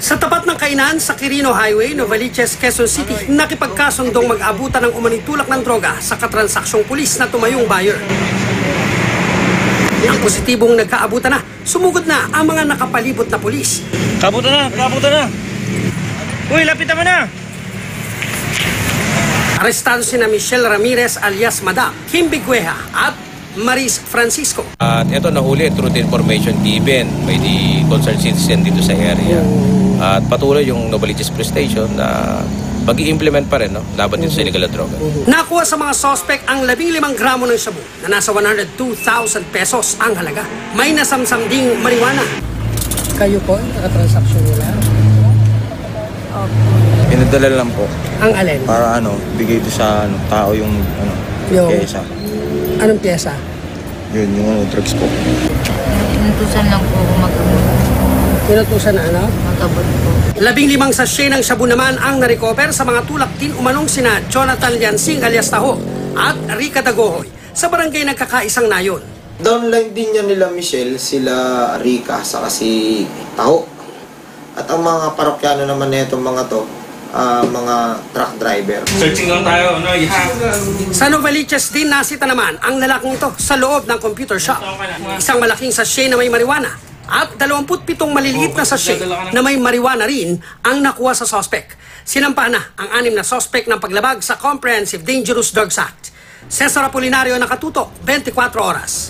Sa tapat ng kainan sa Quirino Highway, Novaliches, Quezon City, nakipagkasundong mag-abutan ng umanitulak ng droga sa katransaksyon pulis na tumayong buyer. Ang positibong nagkaabutan na, sumugod na ang mga nakapalibot na pulis. Kabutan na, kabutan na. Uy, lapitan mo na. Arestado sina Michelle Ramirez alias Madam, Kim Bigueja at Maris Francisco. At ito nahuli through the information given by the concerned citizen dito sa area. At patuloy yung Novaliches Police Station na mag-i-implement pa rin laban dito sa illegal na droga. Nakuha sa mga suspect ang 15 gramo ng shabu na nasa 102,000 pesos ang halaga. May nasamsam ding marijuana. Kayo po, nakatransaksyon nila? Pinadala lang po Ang alin? para bigay do sa tao yung Yung- pyesa. Anong pyesa? Yun, yung drugs po. Inutusan lang po ako mag-abot. Pinutusan na ano? Mag-abot po. 15 sachet ng shabu naman ang narecover sa mga tulak din umanong sina Jonathan Liansing alias Taho at Rica Dagohoy sa barangay Nagkakaisang Nayon. Downline din niya nila Michelle, sila Rica, saka si Taho. At ang mga parokyano naman na itong mga to, mga truck driver. Searching lang tayo, no? Sa Novaliches din nasita naman ang lalaking ito sa loob ng computer shop. Isang malaking sachet na may marijuana at 27 maliliit na sachet na may marijuana rin ang nakuha sa suspect. Sinampa na ang 6 na suspect ng paglabag sa Comprehensive Dangerous Drugs Act. Cesar Apolinario, nakatutok, 24 oras.